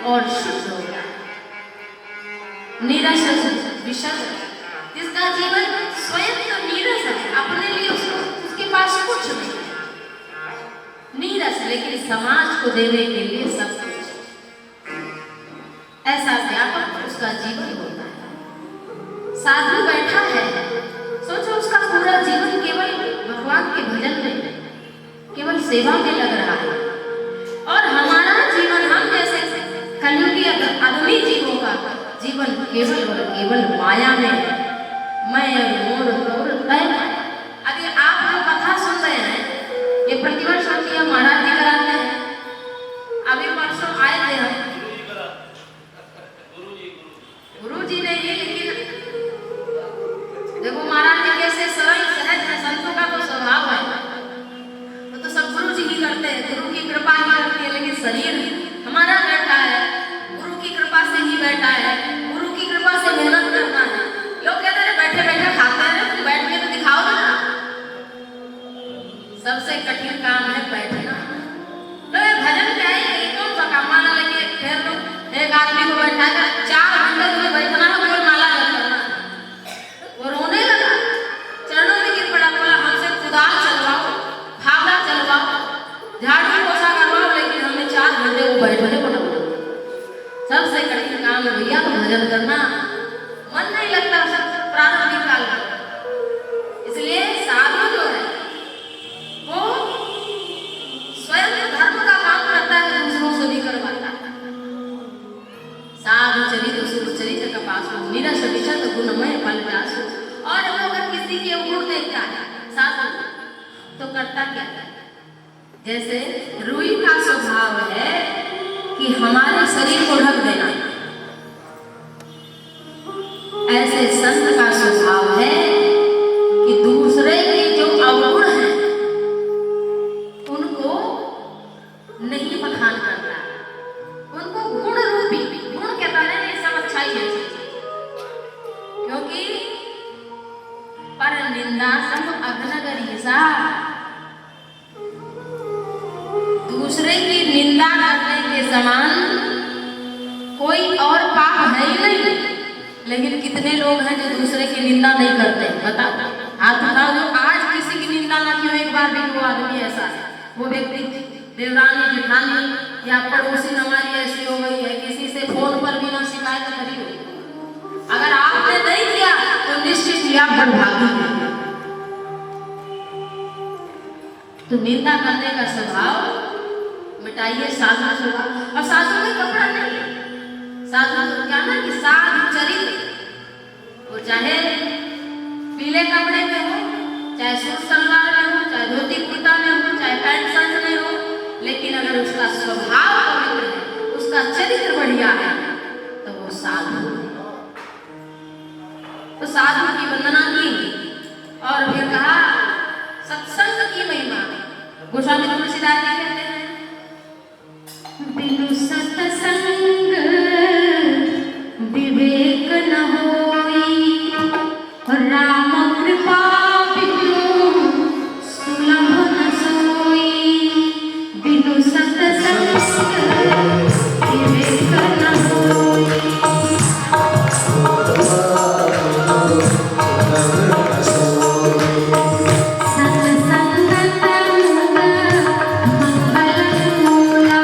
और शुद्ध होता है। नीरस विशद, जिसका जीवन स्वयं तो नीरस है, अपने लिए उसके पास कुछ नहीं है, नीरस, लेकिन समाज को देने के लिए सब कुछ, ऐसा व्यापक उसका जीवन होता है। साधु बैठा है, सोचो उसका पूरा जीवन केवल भगवान के भजन में, केवल सेवा में लग रहा है। और हमारा जीवन, हम जैसे कलयुगी आदमी जीवों का जीवन केवल और केवल माया में, मैं मोर तोर तय। अभी आप जो कथा सुन रहे हैं, ये प्रतिवर्ष होती है, महाराज जी कराते हैं। अभी परसों आए थे हम, गुरु जी ने ये, लेकिन देखो महाराज जी कैसे सरल सहज है, संतों का तो स्वभाव है, तो सब गुरु जी ही करते हैं, गुरु की कृपा ही करती है। लेकिन शरीर हमारा बैठा है, गुरु की कृपा से ही बैठा है, गुरु की कृपा से मेहनत करना है। लोग कहते हैं बैठे बैठे खाते हैं, तो बैठ के तो दिखाओ ना। सबसे कठिन काम है बैठना। तो भजन क्या है, ये कौन सा काम, माला लेके फिर लोग एक आदमी को बैठा कर 4 घंटे में बैठना है, कोई माला करना, वो रोने लगा, चरणों में गिर पड़ा, बोला हमसे कुदाल चलवाओ, फावड़ा चलवाओ, झाड़ू पोछा करवाओ, लेकिन हमें 4 घंटे वो बैठने को ना। सबसे कठिन काम है भैया तो भजन करना, मन नहीं लगता सब प्रारंभिक काल में। इसलिए साधु जो है वो स्वयं धर्म का काम करता है, दूसरों से भी करवाता है। साधु चरित सुचरित कपासु, नीरस विशद गुणमय फल जासु। और वो अगर किसी के गुण देखता है साधु, तो करता क्या है, जैसे रुई का स्वभाव है कि हमारे शरीर को ढक देना, ऐसे संत का स्वभाव है कि दूसरे के जो अवगुण हैं उनको नहीं बखान करता, उनको गुण रूपी, गुण कहता है ये सब अच्छाई है, क्योंकि पर निंदा सम अघनगरीसा, दूसरे की निंदा करने के समान कोई और पाप है ही नहीं। लेकिन कितने लोग हैं जो दूसरे की निंदा नहीं करते, बता हाथ उठाओ जो आज किसी की निंदा ना की हो एक बार भी। वो आदमी ऐसा है, वो व्यक्ति देवरानी जेठानी या पड़ोसी हमारी ऐसी हो गई है, किसी से फोन पर भी ना शिकायत करी हो, अगर आपने नहीं किया तो निश्चित ही आप बर्बादी हैं। तो निंदा करने का स्वभाव मिटाइए, साधु स्वभाव। और साधु में कपड़ा नहीं, साधु तो क्या ना कि साधु चरित्र, वो चाहे पीले कपड़े में हो, चाहे सूट सलवार में हो, चाहे धोती कुर्ता में हो, चाहे पैंट शर्ट में हो, लेकिन अगर उसका स्वभाव पवित्र है, उसका चरित्र बढ़िया है, तो वो साधु है। तो साधु की वंदना की और फिर कहा सत्संग की महिमा। गोस्वामी तुलसीदास जी कहते हैं, बिनु सत्संग विवेक न होई, राम कृपा बिनु सुलभ न सोई। बिनु सत्संग विवेक न होई, सत्संग मंगल मूला।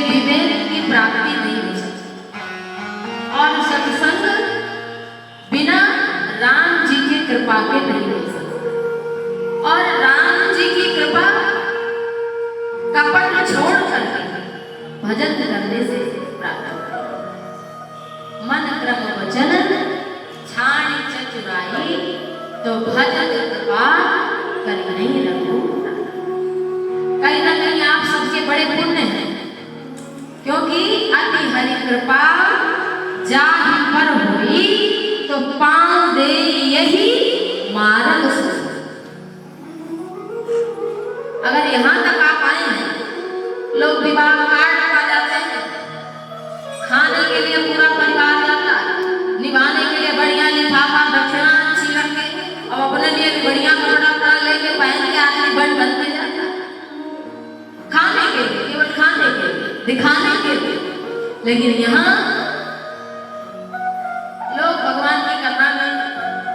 विवेक की प्राप्ति नहीं हो सकती। और सत्संग बिना राम जी की कृपा के नहीं हो सकता। और राम जी की कृपा कपट छोड़ करके भजन करने से प्राप्त होता है। मन क्रम वचन छाणी चतुराई, तो भजन कृपा कर नहीं रखो। कहीं ना कहीं आप सबके बड़े पुण्य हैं, क्योंकि अति हरि कृपा जाहि पर हुई, तो पाँव दे यही मार्ग से। अगर यहाँ तक आप आए हैं, लोग विवाह कार्ड पा जाते हैं, खाने के लिए पूरा परिवार जाता है, निभाने के लिए बढ़िया लिफाफा दक्षिणा अच्छी रख के, और अपने लिए भी बढ़िया कपड़ा लेके पहन के आदमी बन के जाता है, खाने के लिए, केवल खाने के लिए, दिखाने के लिए। लेकिन यहाँ लोग भगवान की कथा में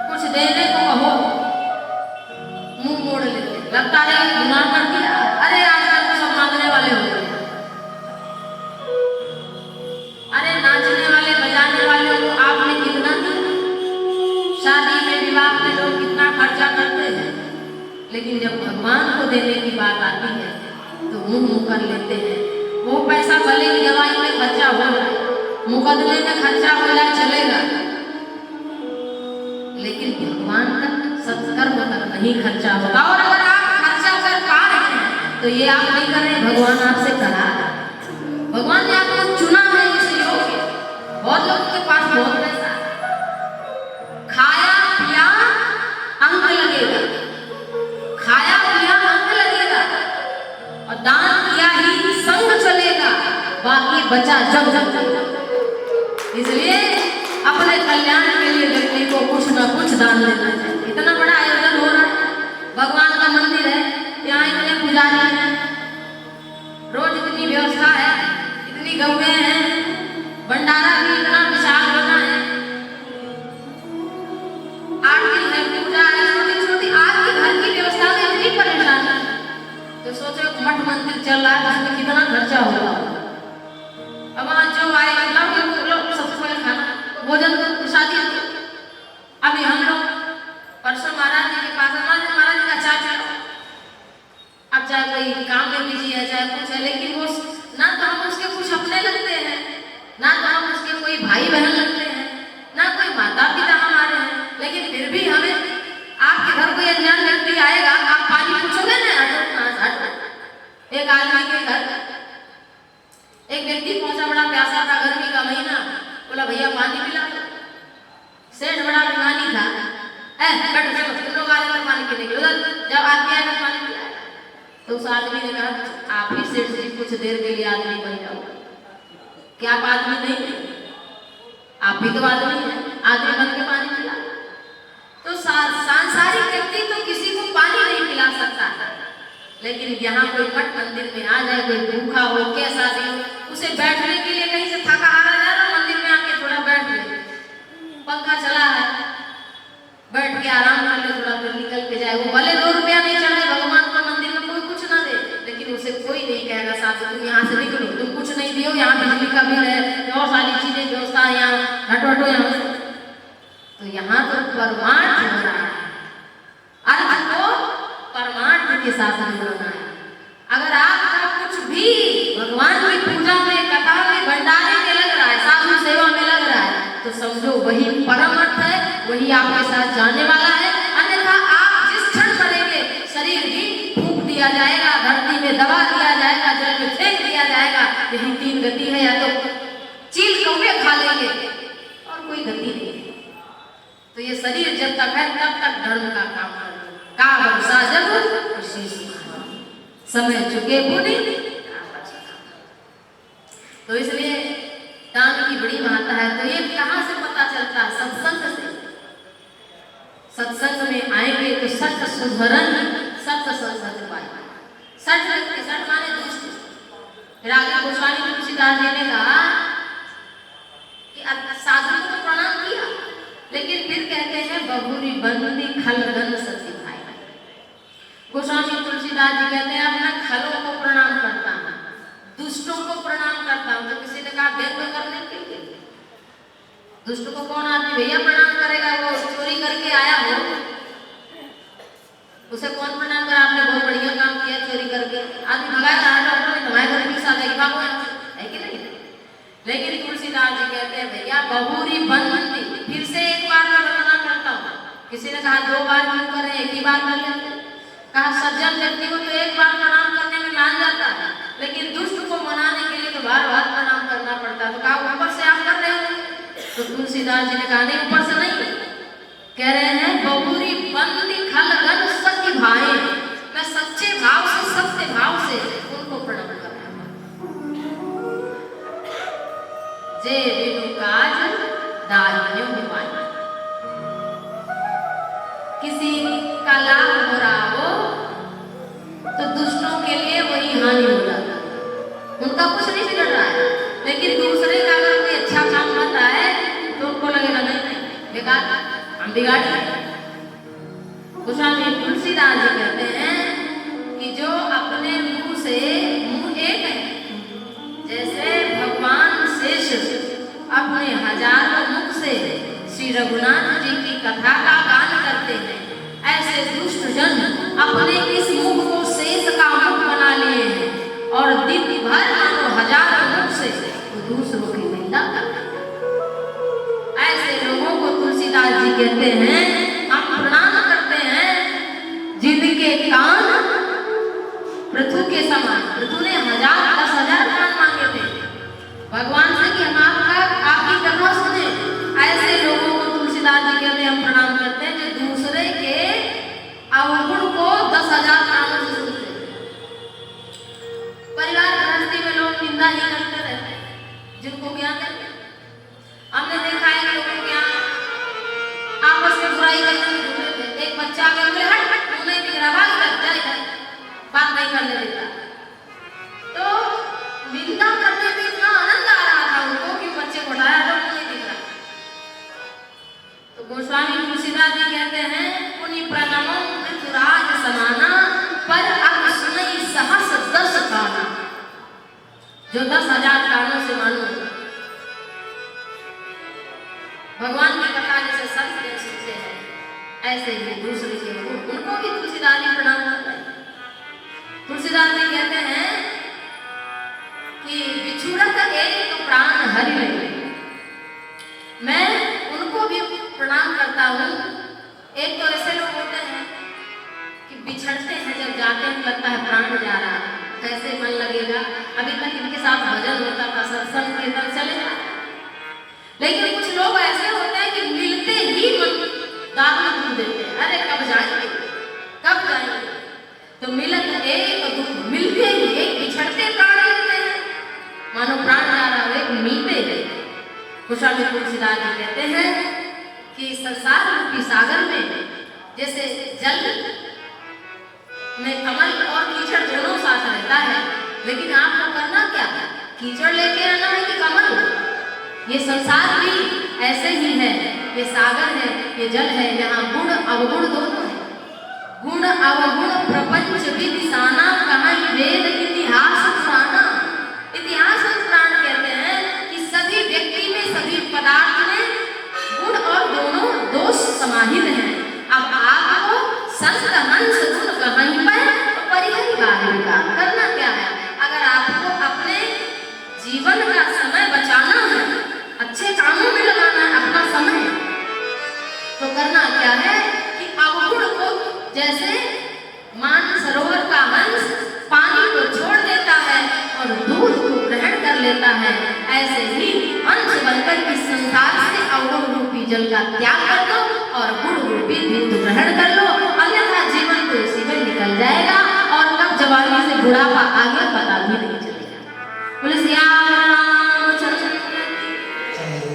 कुछ देने को कहो, मुंह मोड़ लेते, लगता है गुनाह कर दिया। अरे आजकल तो सब मांगने वाले हो गए। अरे नाचने वाले बजाने वाले को आपने कितना दिया? शादी में विवाह में लोग कितना खर्चा करते हैं, लेकिन जब भगवान को देने की बात आती है तो मुंह कर लेते हैं। वो पैसा भले ही दवाई में खर्चा हो जाए, मुकदमे में खर्चा हो जाए, चलेगा, लेकिन भगवान का सत्कर्म तक नहीं खर्चा होगा। और अगर आप खर्चा कर पा रहे हैं तो ये आप नहीं कर रहे, भगवान आपसे करा, भगवान ने आपको चुना है इस योग्य। बहुत लोगों के पास बहुत पैसा, खाया पिया अंक लगेगा, खाया पिया अंक लगेगा, और दान किया ही संग चलेगा, बाकी बचा जग जग। इसलिए अपने कल्याण के लिए व्यक्ति को कुछ न कुछ दान देना चाहिए। इतना बड़ा आयोजन हो रहा है, भगवान का मंदिर है, यहाँ इतने पुजारी हैं, रोज इतनी व्यवस्था है, इतनी गौएं हैं, भंडारा भी इतना विशाल बना है, आरती है, पूजा है, छोटी छोटी आपकी घर की व्यवस्था में इतनी परेशानी, तो सोचो मठ मंदिर चल रहा है, उसमें कितना खर्चा होगा। अब वहाँ जो आए लोग सबसे पहले खाना भोजन प्रसादी। अभी हम लोग परसों महाराज जी के पास, महाराज जी का चाय चलो, अब चाहे कोई काम में बिजी है, चाहे कुछ है, लेकिन वो ना तो हम उसके कुछ अपने लगते हैं, ना तो हम उसके कोई भाई बहन लगते हैं, ना कोई माता पिता हमारे हैं, लेकिन फिर भी हमें आपके घर कोई अनजान व्यक्ति आएगा, आप पानी पूछोगे ना, एक आदमी के घर एक व्यक्ति पहुंचा, बड़ा प्यासा था, गर्मी का महीना, बोला भैया पानी पिला। सेठ बड़ा बीमानी था, बैठो चलो तुम लोग आ जाओ पानी पीने के लिए, जब आदमी आएगा पानी पिला। तो उस आदमी ने कहा आप ही सेठ जी कुछ देर के लिए आदमी बन जाओ। क्या आप आदमी नहीं, आप भी तो आदमी है, आदमी बन के पानी पिला। तो सांसारिक व्यक्ति तो किसी को पानी नहीं पिला सकता था, लेकिन यहाँ कोई मठ मंदिर में आ जाए, कोई भूखा हो, कैसा भी हो, उसे बैठने के लिए कहीं से थका हारा जा रहा, मंदिर में आके थोड़ा बैठ ले, पंखा चला है, बैठ के आराम कर ले, थोड़ा फिर निकल के जाए। वो भले 2 रुपया नहीं चढ़ाए, भगवान का मंदिर में कोई कुछ ना दे, लेकिन उसे कोई नहीं कहेगा साहब तुम यहाँ से निकलो, तुम कुछ नहीं दियो, यहाँ बिजली का बिल है, और सारी चीजें व्यवस्था यहाँ हटो यहाँ से। तो यहाँ तो परमार्थ हो रहा है, अर्थ को परमार्थ के साथ जोड़ना है। अगर आपका कुछ भी भगवान की पूजा में, कथा में, भंडारे में लग रहा है, साधु सेवा में लग रहा है, तो समझो वही परम अर्थ है, वही आपके साथ जाने वाला है। अन्यथा आप जिस क्षण करेंगे, शरीर भी फूंक दिया जाएगा, धरती में दबा दिया जाएगा, जल में फेंक दिया जाएगा। यही 3 गति है, या तो चील कौवे खा लेंगे और कोई गति नहीं। तो ये शरीर जब तक है तब तक धर्म का काम करो। का भरोसा जब समय चुके बुनी। तो इसलिए दान की बड़ी महत्ता है। तो ये कहाँ से पता चलता है? सत्संग से। सत्संग में आएंगे तो सत्य सुधरन, सत्य संसद पाएंगे। सठ माने दुष्ट। राजा गोस्वामी तुलसीदास जी ने कहा कि साधु को तो प्रणाम किया, लेकिन फिर कहते हैं बहुरी बंदी खलगन सती भाई। गोस्वामी तुलसीदास जी कहते हैं अपना खलों को प्रणाम करता हूँ, दुष्टों को प्रणाम करता हूँ। तो किसी ने कहा व्यंग करने के लिए, दुष्ट को कौन आदमी भैया प्रणाम करेगा? वो चोरी करके आया हो, उसे कौन प्रणाम करा? आपने बहुत बढ़िया काम किया चोरी करके, आदमी भगाया था डॉक्टर ने, तुम्हारे घर की साथ भागो, है कि नहीं? लेकिन तुलसीदास जी कहते हैं भैया बहुरी बंदी, फिर से एक बार मैं वर्णना करता हूँ। किसी ने कहा 2 बार क्यों करें, एक ही बार कर लेते। कहा सज्जन व्यक्ति को तो एक बार प्रणाम करने में मान जाता है, लेकिन दुष्ट को मनाने के लिए तो बार बार प्रणाम करना पड़ता है। तो कहा ऊपर से आप कर रहे हो? तो तुलसीदास जी ने कहा नहीं, ऊपर से नहीं, कह रहे हैं बहुरी बंदी खलगन सत्य भाई, मैं सच्चे भाव से सत्य भाव से उनको प्रणाम कर रहा हूं। जे बिनु काज दाहिन्यो निभाए, किसी का लाभ हो रहा हो तो दुष्टों के लिए वही हानि हो जाता है, उनका कुछ नहीं बिगड़ रहा है, लेकिन दूसरे का अगर कोई अच्छा काम बन रहा है तो उनको लगेगा नहीं बेकार, हम बिगाड़ रहे। गोस्वामी तुलसीदास जी कहते हैं कि जो अपने मुंह से, मुंह एक है, जैसे भगवान शेष अपने हजारों मुख से श्री रघुनाथ जी की कथा का गान करते हैं, ऐसे दुष्ट जन अपने इस मुख को शेष का मुख बना लिए हैं और दिन भर मानो हजारों मुख से दूसरों की निंदा करते हैं। ऐसे लोगों को तुलसीदास जी कहते हैं हम प्रणाम करते हैं जिनके कान पृथु के समान, पृथु ने 10,000 कान मांगे थे भगवान से कि हम आपकी कथा सुने, ऐसे लोगों को तुलसीदास जी कहते हैं हम प्रणाम करते हैं जो दूसरे के अवगुण को 10,000 कानों से सुनते हैं। परिवार गृहस्थी में लोग निंदा ही करते रहते हैं जिनको ज्ञान है। हमने देखा है कि लोगों के यहाँ आपस में बुराई करने में जुटे थे, एक बच्चा आगे बोले हट हट, तू नहीं दिख रहा, भाग लग जाए, बात नहीं करने देता, तो निंदा करने में इतना आनंद आ रहा था उनको कि बच्चे को उठाया तो नहीं दिख रहा। तो गोस्वामी तुलसीदास जी कहते हैं पुनि प्रणमो पृथ्वीराज समाना पर अब सुनई सहस 10 काना, जो 10,000 कानों से मानो भगवान की कथा जैसे संत जन सुनते हैं ऐसे ही दूसरे के उनको भी तुलसीदास जी प्रणाम करते हैं। तुलसीदास जी कहते हैं कि बिछुड़त एक प्राण हरि लगे, मैं उनको भी प्रणाम करता हूँ। एक तो ऐसे लोग होते हैं कि बिछड़ते हैं, जब जाते हैं लगता है प्राण जा रहा है, कैसे मन लगेगा, अभी तक इनके साथ भजन होता था, सत्संग कीर्तन चलेगा। लेकिन कुछ लोग ऐसे होते हैं कि मिलते ही मन दारू दूर देते हैं, अरे कब जाएंगे कब जाएंगे, तो मिलत एक दुख, मिलते ही एक बिछड़ते प्राण लेते हैं, मानो प्राण जा रहा हो, एक मिलते गए। गोस्वामी तुलसीदास जी कहते हैं कि संसार रूपी सागर में जैसे जल में कमल और कीचड़ दोनों साथ रहता है, लेकिन आपको करना क्या, कीचड़ लेके आना है कि कमल? ये संसार भी ऐसे ही है, ये सागर है, ये जल है, यहाँ गुण अवगुण दोनों है। गुण अवगुण प्रपंच विदिशाना, कहाँ वेद इतिहास पुराना। इतिहास पुराण कहते हैं कि सभी व्यक्ति में, सभी पदार्थ में गुण और दोनों दोष समाहित हैं। अब आपको संत हंस गुण कहीं पर परिहरि बारी का करना क्या है? अगर आपको अपने जीवन का समय बचाना है, अच्छे कामों में लगाना है अपना समय, तो करना क्या है कि अवगुण को, जैसे मानसरोवर का हंस पानी को छोड़ देता है और दूध को ग्रहण कर लेता है, ऐसे ही अंश बनकर इस संसार से अवगुण रूपी जल का त्याग कर लो और गुण रूपी दूध ग्रहण कर लो, अन्यथा जीवन तो इसी में निकल जाएगा और कब जवानी से बुढ़ापा आ गया पता भी नहीं चलेगा। बोले श्री रामचंद्र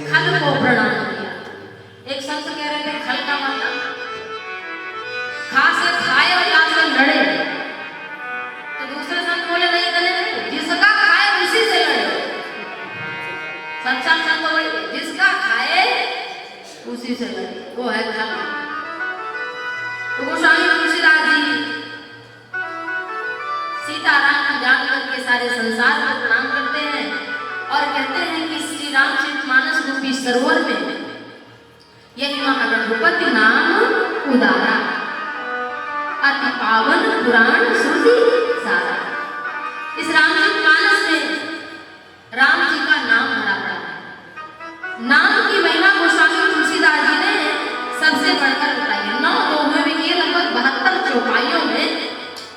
खल को प्रणाम किया। एक संत कह रहे थे खल का मतलब खा से खाए और ला से लड़े, तो दूसरे संत बोले नहीं गले नहीं, जिसका खाए उसी से लड़े। सच्चा संत बोले जिसका खाए उसी से लड़े, वो है खल। तो गोस्वामी तुलसीदास जी सीताराम को जान करके सारे संसार को प्रणाम करते हैं और कहते हैं कि श्री रामचरितमानस रूपी सरोवर में यही महागणपति नाम उदारा, अति पावन पुराण श्रुति सारा। इस रामचरितमानस में राम जी का नाम भरा पड़ा है। नाम की महिमा गोस्वामी तुलसीदास जी ने सबसे बढ़कर बताई है। 9 दोहों में ये लगभग 72 चौपाइयों में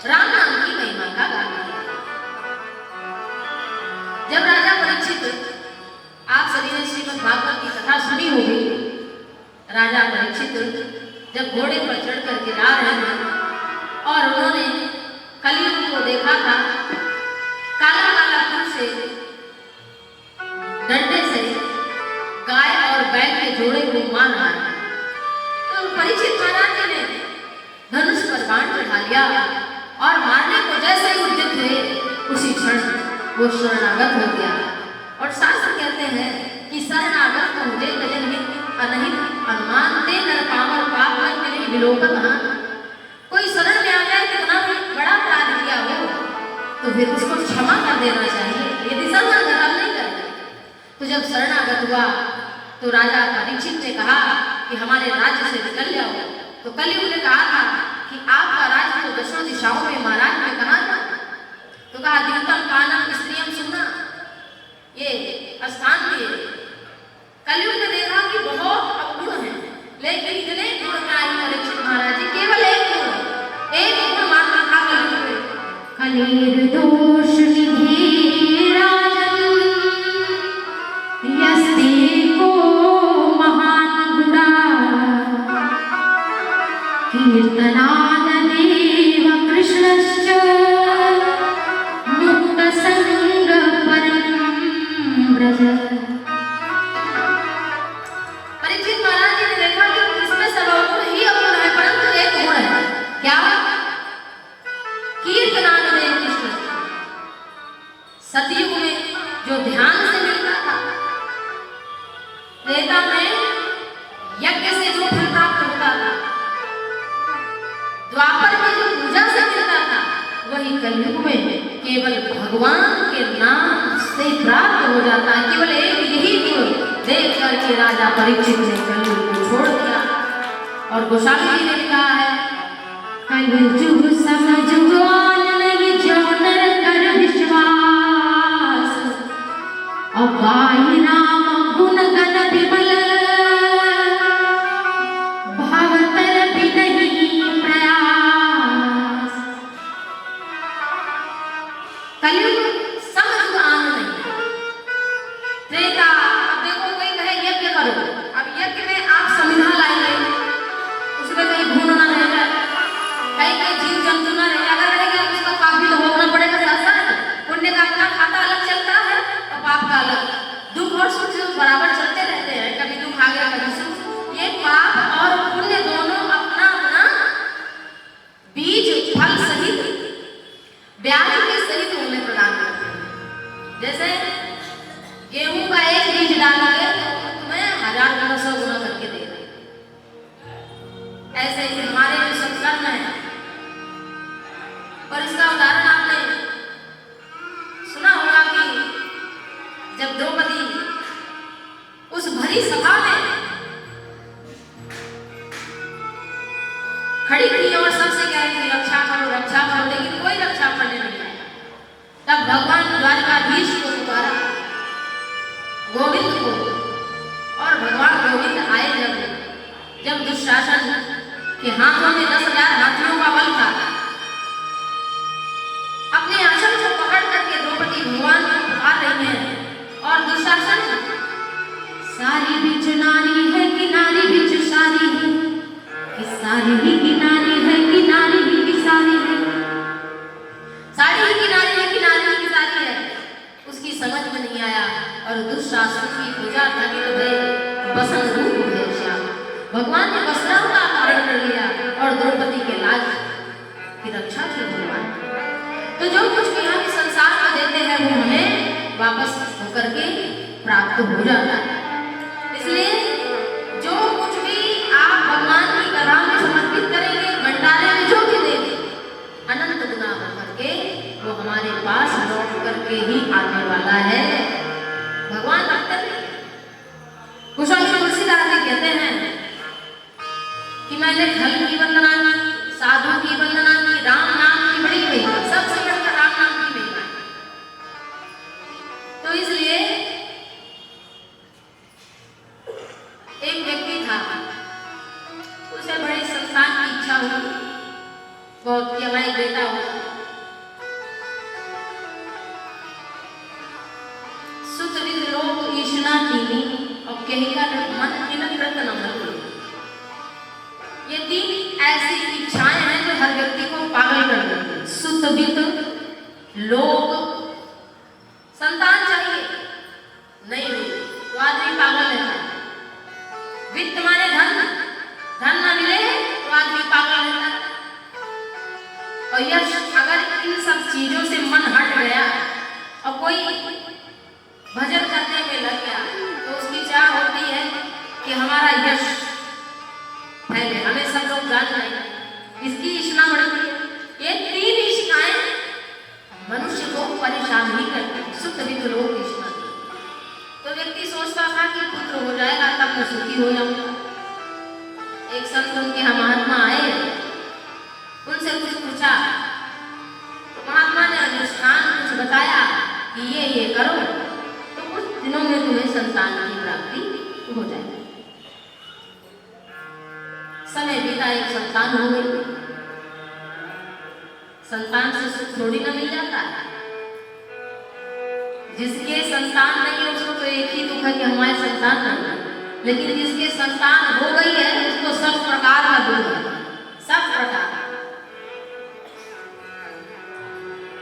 राम नाम की महिमा का गान किया। जब राजा परीक्षित, आप सभी ने श्रीमद् भागवत की कथा सुनी होगी, राजा परीक्षित जब घोड़े पर चढ़ करके जा रहे हैं और उन्होंने कलयुग को देखा था, काला काला फूल से डंडे से गाय और बैल के जोड़े को मार रहा है। तो परीक्षित महाराज जी ने धनुष पर बाण चढ़ा लिया और मारने को जैसे ही उद्यत हुए उसी क्षण वो शरणागत हो गया। और शास्त्र कहते हैं कि शरणागत को मुझे गजनहित अनहित अनुमान ते नर पामर पाप में विलोकन। कोई शरण में आ जाए कितना बड़ा अपराध किया हो तो फिर उसको क्षमा कर देना चाहिए, यदि शरणागत नहीं करेगा। तो जब शरणागत हुआ तो राजा परीक्षित ने कहा कि हमारे राज्य से निकल जाओ। तो कलयुग ने कहा था कि आपका राज्य तो दशों दिशाओं में महाराज ने कहा था। तो कहा द्यूतम कानम स्त्रियम सुना, ये स्थान भी है। कलयुग ने देखा कि बहुत अवगुण है, लेकिन इतने गुण में आई परीक्षित महाराज जी, केवल एक गुण मात्र था कलयुग में। कलेर दोष निधि राजन यस्ते को महान गुणा कीर्तनाद देव कृष्णश्च मुक्त संग परम ब्रज। परीक्षित महाराज जी ने देखा कि इसमें सर्वगुण ही अवगुण है, परंतु एक गुण है, क्या? कीर्तनाद देव कृष्ण। सतयुग में जो ध्यान से मिलता था, त्रेता में यज्ञ से जो फल प्राप्त होता था, द्वापर में जो पूजा से मिलता था, वही कलयुग में केवल भगवान के नाम से प्राप्त हो जाता है। केवल एक यही गुण देख करके राजा परीक्षित ने कलयुग को छोड़ दिया। और गोस्वामी जी ने कहा है, कलयुग समझ आन नहीं जो नर कर विश्वास, और गाई राम गुण गण विमल भावतर भी नहीं प्रयास। कलयुग समझ आन नहीं। त्रेता, अब देखो कोई कहे यज्ञ करो, अब यज्ञ में आप संविधान लाएंगे, उसमें कहीं भून ना रह जाए, कहीं जीव जंतु ना रह जाए। अगर रहेगा तो उसका पाप भी तो भोगना पड़ेगा साथ साथ। पुण्य का अपना खाता अलग चलता है और पाप का अलग। दुख और सुख बराबर चलते रहते हैं, कभी दुख आ गया कभी सुख। ये पाप और पुण्य दोनों अपना अपना बीज फल सहित ब्याज के सहित उन्हें प्रदान करते हैं। जैसे गेहूं का एक बीज डालोगे तो तुम्हें 1000 गुना 100 गुना करके देगा। ऐसे ही हमारे जो सत्कर्म है, और इसका उदाहरण आपने सुना होगा कि जब द्रौपदी उस भरी सभा में खड़ी थी और सबसे कह रही थी रक्षा करो, लेकिन कोई रक्षा करने नहीं आया। तब भगवान द्वारकाधीश को पुकारा, गोविंद को, और भगवान गोविंद आए। जब दुशासन के हाथों में 10,000 हाथियों का बल था, अपने आंचल को पकड़ करके द्रौपदी भगवान को पुकार रही है, और दुशासन सारी बिच नारी है कि नारी बिच सारी है, कि सारी ही की नारी है कि नारी ही की सारी है, सारी ही की नारी है कि नारी ही की सारी है। उसकी समझ में नहीं आया और दुशासन की पूजा थकी तो भय बसन रूप है श्याम। भगवान ने वस्त्रों का धारण कर लिया और द्रौपदी के लाज की रक्षा की भगवान। तो जो कुछ भी हम संसार में देते हैं वो हमें वापस होकर के प्राप्त हो जाता है। इसलिए जो कुछ भी आप भगवान की कथा में समर्पित करेंगे, भंडारे में जो भी देंगे, अनंत गुना होकर के वो कि मैंने खल की वंदना की, साधु की वंदना की, राम नाम की बड़ी महिमा, सबसे बढ़कर राम नाम की महिमा। तो इसलिए एक व्यक्ति था, उसे बड़ी संतान की इच्छा हुई, बहुत कि हमारा बेटा हो। सुतविद लोक ईशना कीनी और कहेगा मन तिलक रत्न अमर। ये तीन ऐसी इच्छाएं हैं जो हर व्यक्ति को पागल कर देती हैं। सुतविद लोक, संतान चाहिए, नहीं हुई तो आदमी पागल रहता है। वित्त माने धन, धन ना मिले तो आदमी पागल रहता है। और यश, अगर इन सब चीजों से मन हट गया और कोई भजन करने में लग गया तो उसकी चाह होती है कि हमारा यश फैले, हमें सब लोग जान जाए, इसकी इच्छा बढ़ती है। ये तीन इच्छाएं मनुष्य को परेशान ही करती है। सुतविद लोक इच्छा। तो व्यक्ति सोचता था कि पुत्र हो जाएगा तब मैं सुखी हो जाऊंगा। एक संत उनके यहाँ महात्मा आए, उनसे कुछ पूछा, महात्मा ने अनुष्ठान कुछ बताया कि ये करो तो कुछ दिनों में तुम्हें संतान की प्राप्ति हो जाएगी। समय बीता, एक संतान हो गई। संतान से सुख थोड़ी ना मिल जाता है। जिसके संतान नहीं है उसको तो एक ही दुख है कि हमारे संतान नहीं है, लेकिन जिसके संतान हो गई है उसको सब प्रकार का दुख है, सब प्रकार।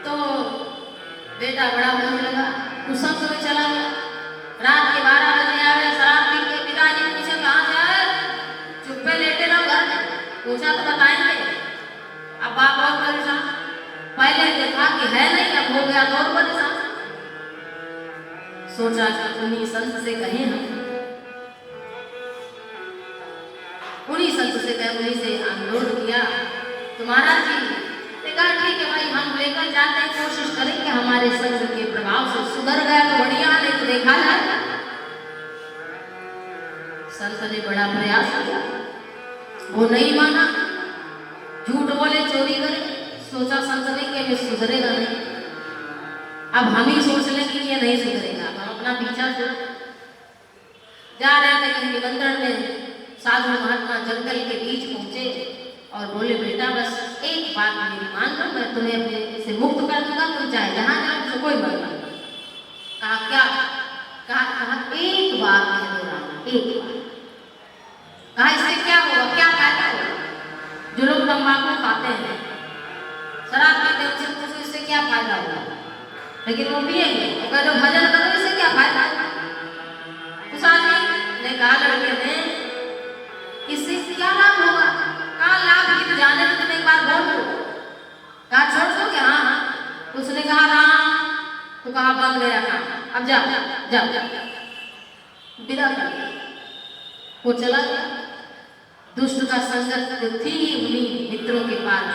तो बेटा बड़ा होने लगा, कुसंग में चला गया। रात के 12 बजे आवे, शराब पी के पिताजी पूछे कहाँ से आए, चुप्पे लेटे रहो घर में, पूछा तो बताएंगे। अब बाप बहुत परेशान, पहले देखा कि है नहीं, अब हो गया तो और परेशान। सोचा कि उन्हीं संत से कहें हम, उन्हीं संत से कहे, उन्हीं से अनुरोध किया तो महाराज जी कहा ठीक है भाई, हम लेकर जाते हैं, कोशिश करें कि हमारे संत के प्रभाव से सुधर गया तो बढ़िया, नहीं तो देखा जाए। संत ने बड़ा प्रयास किया, वो नहीं माना, झूठ बोले, चोरी करे। सोचा संत ने कि ये सुधरेगा नहीं, अब हम ही सोच लें कि ये नहीं सुधरेगा, हम अपना पीछा छोड़। जा रहे थे कहीं निमंत्रण में, साधु महात्मा जंगल के बीच पहुंचे और बोले बेटा बस एक बात मेरी मान लो, मैं तुम्हें अपने से मुक्त कर दूंगा, तुम चाहे जहां जाओ, मुझे कोई मत करना। कहा क्या? कहा एक बार कह दो राम, एक बार। कहा इससे क्या होगा, क्या फायदा होगा? जो लोग तंबाकू खाते हैं, शराब पीते हैं, उनसे पूछो इससे क्या फायदा होगा, लेकिन वो पिएंगे। तो कह दो भजन करो, इससे क्या फायदा? उस आदमी ने कहा लड़के ने, इससे क्या लाभ होगा? कहा लाभ की तो जाने तो तुम एक बार बोल दो। कहा छोड़ दो क्या? हाँ। उसने कहा राम, तो कहा बन गया काम, अब जा जा जा विदा कर दिया। वो चला गया। दुष्ट का संगत थी उन्हीं मित्रों के पास।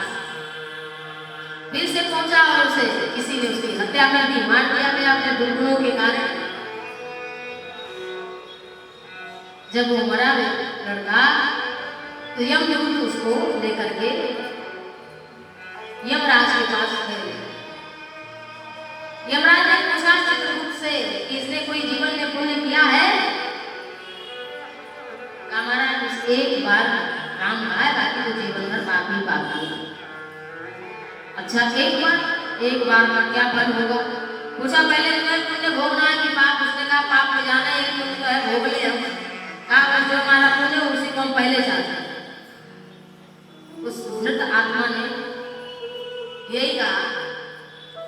फिर से पहुंचा और उसे किसी ने उसकी हत्या कर दी, मार दिया गया अपने दुर्गुणों के कारण। जब वो मरा लड़का तो यमदूत उसको लेकर के यमराज के पास गए। यमराज ने पूछा चित्रगुप्त से कि इसने कोई जीवन में पुण्य किया है? महाराज एक बार काम आया, बाकी तो जीवन भर पाप ही पाप किया। अच्छा एक बार का क्या फल होगा? पूछा पहले तुम्हें पुण्य भोगना है कि पाप? उसने कहा पाप में जाना है, पुण्य तो है, भोग ले हम। कहा जो हमारा पुण्य उसी को हम पहले चाहते हैं। उस मृत आत्मा ने यही कहा,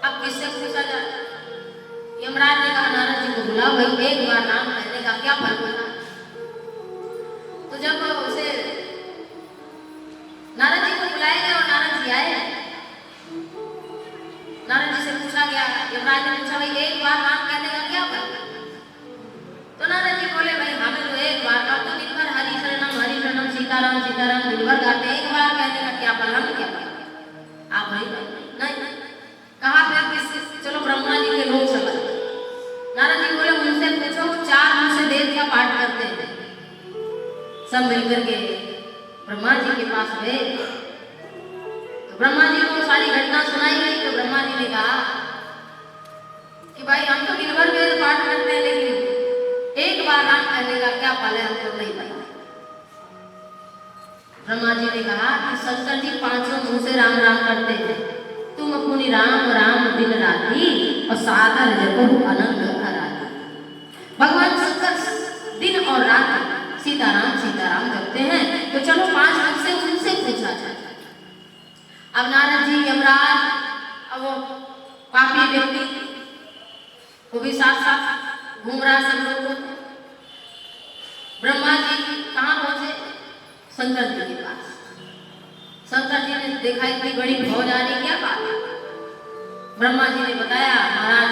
अब किससे पूछा जाए? यमराज ने कहा नारद जी को बुलाओ, भाई एक बार नाम कहने का क्या फल होगा? तो जब उसे नारद जी को बुलाया गया और नारद जी आए, नारद जी से पूछा गया, यमराज ने पूछा भाई एक बार नाम कहने का क्या फल? तो नारद जी बोले भाई हमें तो एक बार का तो दिन भर हरि शरणम सीताराम सीताराम दिन भर गाते, एक बार कहने का क्या फल? हम क्या आप भाई नहीं कहा फिर किस? चलो ब्रह्मा जी के लोग चला। नारद जी बोले उनसे पूछो, 4 मुंह से वेद का पाठ करते हैं सब मिलकर के। ब्रह्मा जी के पास गए तो ब्रह्मा जी को सारी घटना सुनाई गई। तो ब्रह्मा जी ने कहा कि भाई हम तो दिन भर वेद पाठ करते हैं, लेकिन एक बार राम कहने का क्या फल है हमको नहीं पता। ब्रह्मा जी ने कहा कि शंकर जी पांचों मुंह से राम राम करते हैं, तुम पुनि राम राम दिन राती और सागर जपो अनंत आराधी। भगवान शंकर दिन और रात सीताराम सीताराम जपते हैं, तो चलो 5 मिनट से उनसे पूछा जाए। अब नारद जी यमराज, अब वो पापी व्यक्ति वो भी साथ साथ घूम रहा सब लोग। ब्रह्मा जी कहाँ पहुंचे? शंकर जी के पास। शंकर जी ने देखा इतनी बड़ी फौज आ रही, क्या बात है? ब्रह्मा जी ने बताया, महाराज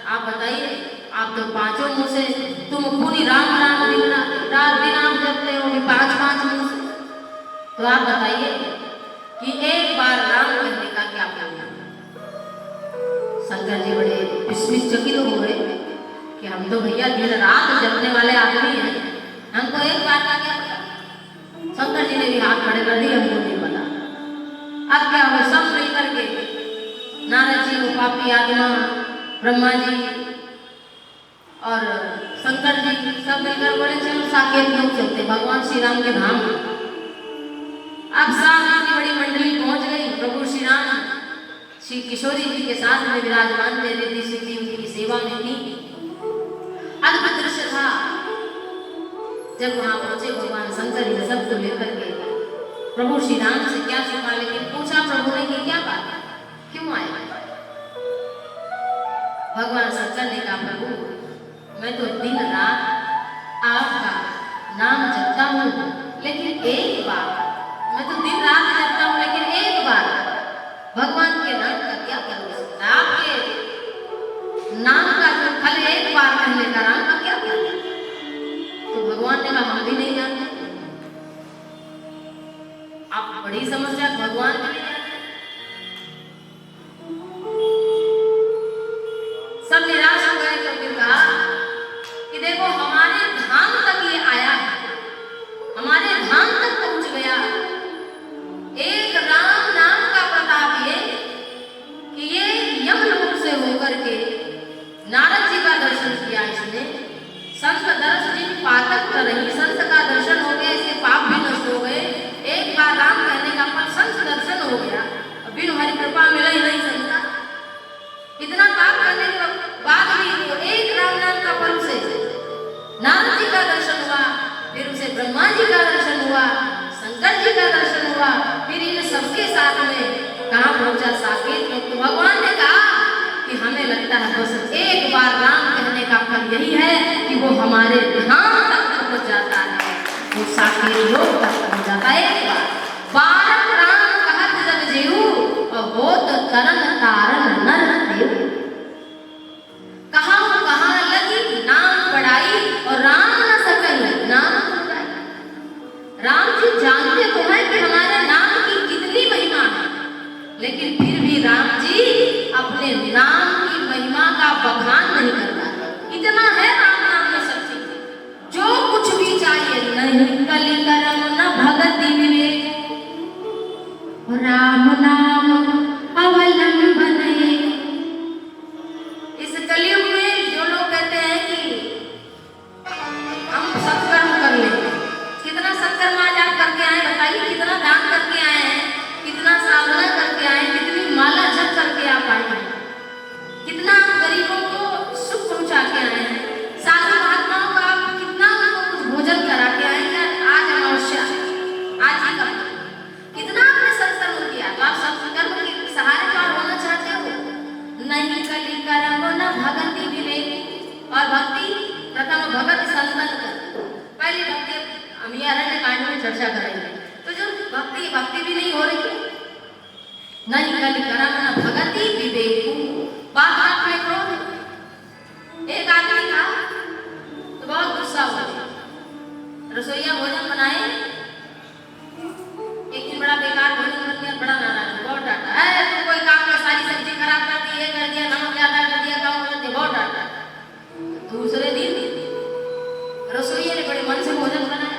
आप बताइए, आप तो पांचों मुंह से तुम पूरी राम राम दिन रात दिन आप जपते हो, 5 मुंह से, तो आप बताइए कि एक बार राम कहने का क्या फल है? शंकर जी बड़े विस्मित हो गए कि हम तो भैया दिन रात जपने वाले आदमी हैं, हमको एक बार का क्या पता। शंकर जी ने भी हाथ खड़े कर दिए, हमको नहीं पता। अब क्या हुआ? सब मिलकर के नारद जी, वो पापी आत्मा, ब्रह्मा जी और शंकर जी सब मिलकर बोले चलो साकेत लोग चलते भगवान श्री राम के धाम। अब साथ इतनी बड़ी मंडली पहुंच गई। प्रभु श्री राम श्री किशोरी जी के साथ में विराजमान थे, रिद्धि सिद्धि उनकी सेवा में थी। अद्भुत दृश्य था। जब वहां पहुंचे भगवान शंकर जी सबको लेकर के प्रभु श्री राम से क्या सुना, लेकिन पूछा प्रभु ने कि क्या बात है, क्यों आए? भगवान शंकर ने कहा प्रभु मैं तो दिन रात आपका नाम जपता हूँ, लेकिन एक बार, मैं तो दिन रात जपता हूँ, लेकिन एक बार भगवान के नाम का क्या फल हो सकता है? आपके नाम का जो फल एक बार कहने का, राम का क्या फल है? तो भगवान ने कहा हम भी नहीं जानते। आप बड़ी समस्या, भगवान भी नहीं जानते। सब निराश हो गए। तो फिर कहा कि देखो हमारे धाम तक ये आया है, हमारे धाम तक पहुंच गया। एक राम नाम का प्रताप ये कि ये यमलोक से होकर के नारद जी का दर्शन किया इसने। संत दर्श जिन पातक कर रही, संत का दर्शन हो गया, इसके पाप भी नष्ट हो गए। एक बार राम कहने का फल संत दर्शन हो गया, बिन हरि कृपा मिला ही नहीं सकता। इतना पाप करने के बाद भी वो एक राम नाम का फल से नारद जी का दर्शन हुआ, फिर उसे ब्रह्मा जी का दर्शन हुआ, शंकर जी का दर्शन हुआ, फिर इन सबके साथ में कहाँ पहुंचा? साकेत लोग। तो भगवान ने कहा कि हमें लगता है बस एक बार राम कहने का फल यही है कि वो हमारे धाम तक पहुंच जाता है, वो साकेत लोग तक पहुंच जाता है। एक बार राम कहत जग जेऊ और वो तो तरन तारन नर देव। कहाँ लगी नाम पढ़ाई और राम न सकल नाम पढ़ाई। राम जी जानते तो हैं कि हमारे नाम की कितनी महिमा है, लेकिन फिर भी राम जी अपने नाम की महिमा का बखान नहीं करता। इतना है राम नाम में शक्ति, जो कुछ भी चाहिए नहीं कलि करम न भगति विवेक, राम नाम अवलंबन। इस कलयुग में जो लोग कहते हैं कि हम सत्कर्म कर लेंगे, कितना सत्कर्म आज आप करके आए बताइए? कितना दान करके आए हैं, कितना साधना करके आए, कितनी माला जप करके आप आए हैं, कितना गरीबों को सुख पहुंचा के आए हैं, साधु महात्माओं का आप कितना उनको कुछ भोजन करा के आए हैं। आज अमावस्या, आज ही का कितना आपने सत्कर्म किया, तो आप सत्कर्म के सहारे तो आप होना चाहते हो। नहीं कलि करम न भगति विवेक। और भक्ति प्रथम भगत संतन कर, पहली भक्ति हम ये अरण्य कांड में चर्चा करेंगे। तो जो भक्ति भी नहीं हो रही है, नहीं कलि करम न भगति विवेक। बात में क्रोध। एक आदमी था तो बहुत गुस्सा हुआ, रसोईया भोजन बनाए, एक दिन बड़ा बेकार भोजन बन गया, बड़ा नाराज, बहुत डांटा, है तुम कोई काम में सारी सब्जी खराब कर दी, ये कर दिया, नमक ज्यादा कर दिया, कम कर दिया, बहुत डांटा। दूसरे दिन रसोईया ने बड़े मन से भोजन बनाया,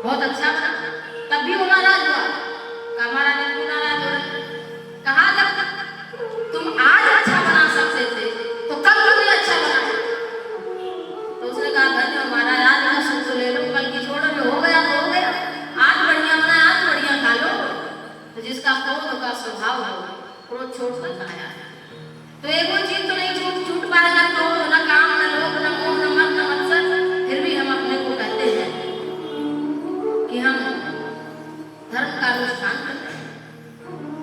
बहुत तब भी वो नाराज हुआ। कहा महाराज ने क्यों नाराज हो रहे? कहा जब तुम आज अच्छा बना सकते थे तो कल क्यों नहीं अच्छा बनाया? तो उसने कहा धन्य हो महाराज, आज का सुख तो ले लो, कल की छोड़ो, जो हो गया तो हो गया, आज बढ़िया बनाया, आज बढ़िया खा लो। तो जिसका क्रोध का स्वभाव हो, क्रोध छोड़ सकता है। तो एक वो चीज तो नहीं छूट पाएगा, क्रोध न काम न लोभ न मोह न मद न मत्सर। फिर भी हम अपने को कहते हैं कि हम धर्म का अनुष्ठान करते हैं।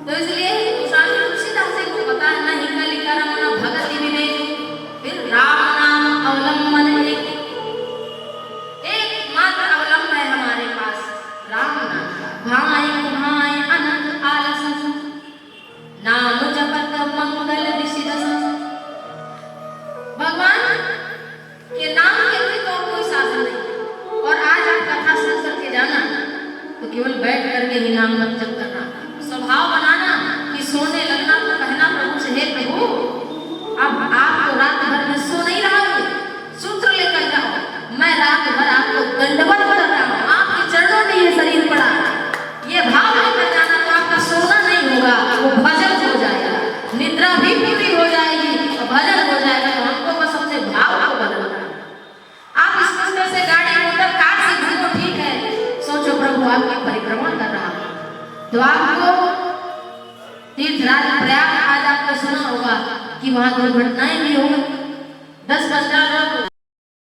तो इसलिए स्वामी तुलसीदास जी को पता है, नहीं कलि कर्म न भगति विवेक, फिर राम नाम अवलंबन एकमात्र अवलंब है हमारे पास राम नाम का। भाई भाई अनंत आलस नाम जपत मंगल विसिदस। भगवान के नाम के लिए तो कोई साधन नहीं। और आज आप कथा सुन करके जाना तो केवल बैठ करके ही नाम जप करना, स्वभाव बनाना कि सोने लगना तो कहना प्रभु से, हे प्रभु अब आप तो रात भर में सो नहीं रहा हूँ, सूत्र लेकर जाओ, मैं रात भर आपको दंडवत कर रहा हूँ, आपके चरणों में ये शरीर पड़ा, ये भाव लेकर जाना तो आपका सोना नहीं होगा, वो भजन हो जाएगा, निद्रा भी पूरी हो जाएगी और भजन हो जाएगा। तो हमको बस अपने भाव को बदलना। आप इस रास्ते से गाड़ी मोटर कार से घूमो, ठीक है, सोचो प्रभु आपकी परिक्रमा कर रहा हूँ। तो आपको तीर्थराज प्रयाग आज आपने सुना होगा कि वहां दुर्घटनाएं भी हो गई, 10 बच्चा लोग